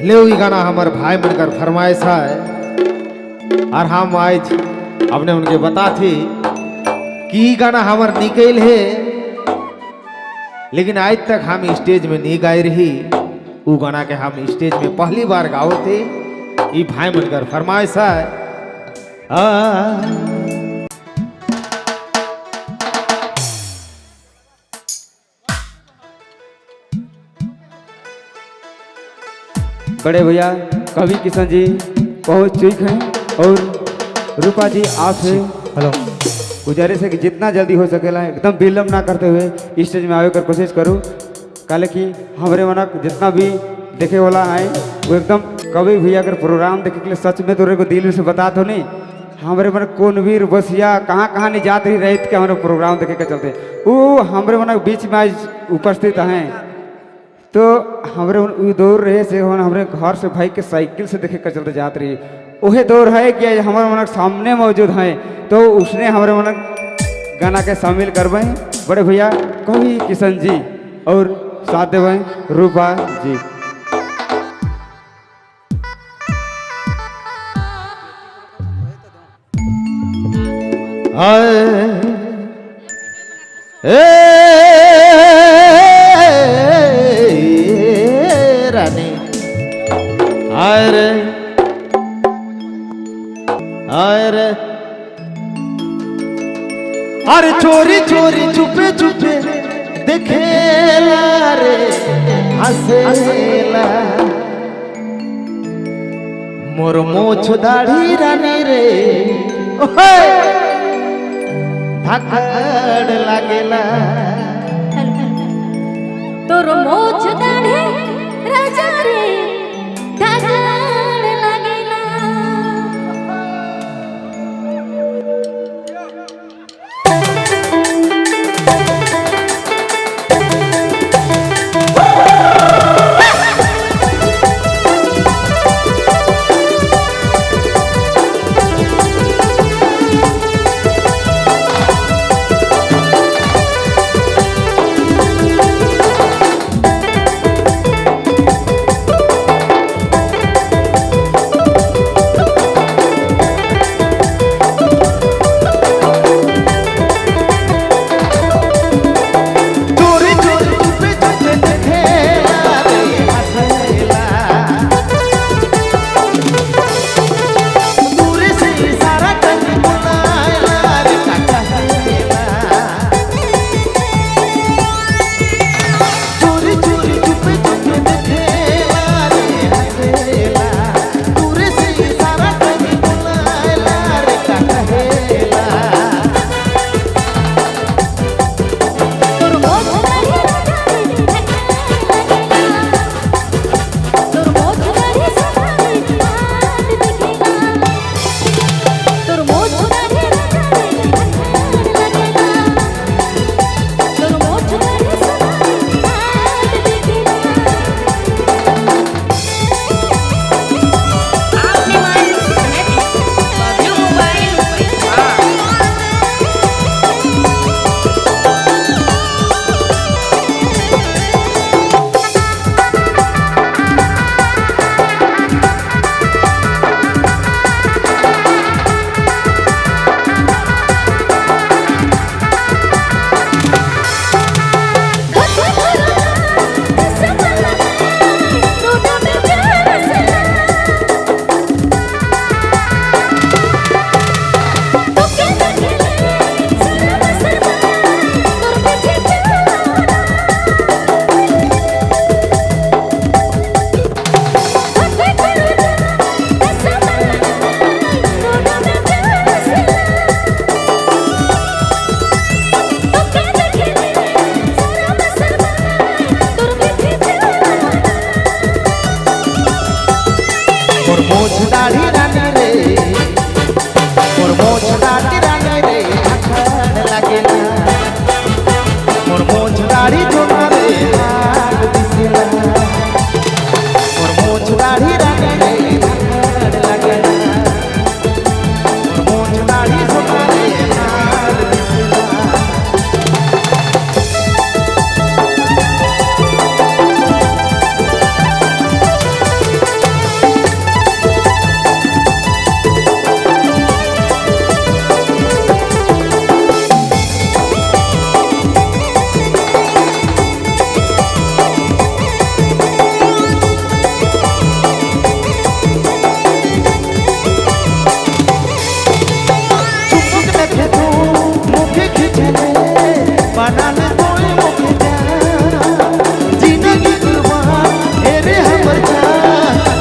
ले ई गाना हमार भाई बनकर फरमाइश है और हम आज अपने उनके बता थी कि ई गाना हमार निकल है, लेकिन आज तक हम स्टेज में नहीं गाए रही। वो गाना के हम स्टेज में पहली बार गाओ थे। ई भाई बनकर फरमाइश है। बड़े भैया कवि किशन जी बहुत ठीक हैं और रूपा जी आपसे हेलो गुजारिश है कि जितना जल्दी हो सकेला एकदम विलम्ब ना करते हुए स्टेज में आवे कर कोशिश करूँ। काले कि हमारे मनक जितना भी देखे वाला आए वो एकदम कवि भैया अगर प्रोग्राम देखे के लिए सच में तो को दिल से बता तो नहीं हमारे मन कौन वीर बसिया कहाँ कहाँ नहीं जाते ही रहे के हमारे प्रोग्राम देखे के चलते वो हमारे मन बीच में आज उपस्थित हैं। तो हमारे दौर रहे से हमारे घर से भाई के साइकिल से देखे कर चलते जाते रही वही दौर है कि हमारे मन सामने मौजूद हैं। तो उसने हमारे मन गाना के शामिल करवाए बड़े भैया कवि किशन जी और साथ देवें रूपा जी। रानी अरे अरे अरे चोरी चोरी चुपे चुपे देखेला रे हंसेला मोर मोछ दाढ़ी रानी रे धकड़ लागेला तोर मोछ दाढ़ी राजा रे धकड़ लागेला।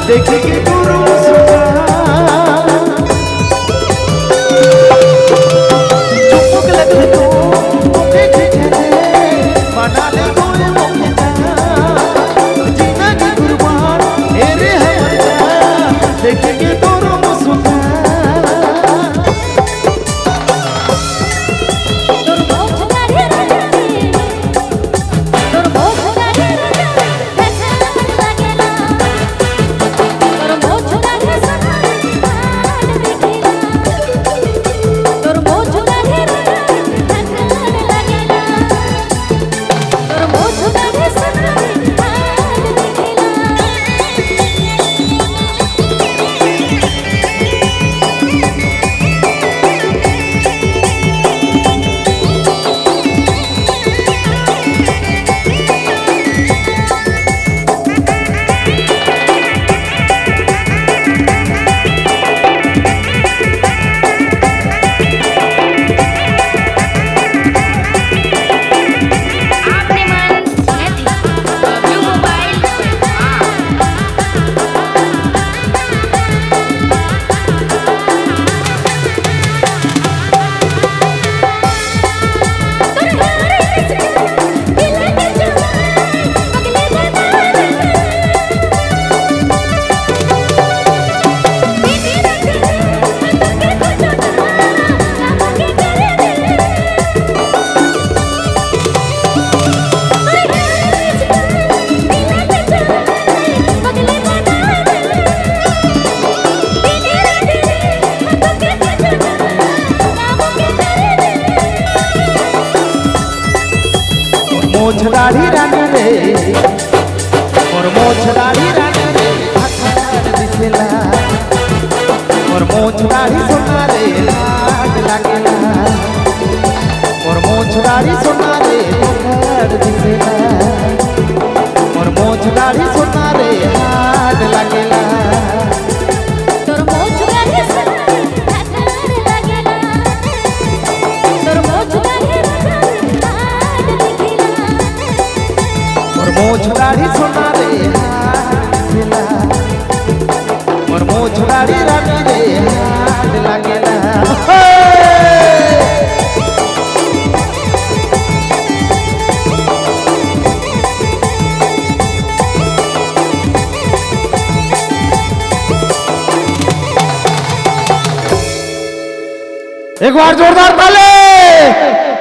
देखे के दूर मुस्कान चुपक लगे तो देखे बना ले तोरे मुखे जीना की कुर्बान तेरे है देखे के दूर मुस्कान मोछदारी रानी रे और मोछदारी रानी रे हथार दिसेला और मोछदारी सोना रे लाग लागेला और मोछदारी सोना रे हथार दिसेला और मोछदारी सोना रे हाथ लागेला तोर मोछदारी सोना रे हाथ लागेला तोर मोछदारी मोछदारी सोना रे हाथ और मोछदारी रानी रे हाथ लागेला एक बार जोरदार ताली।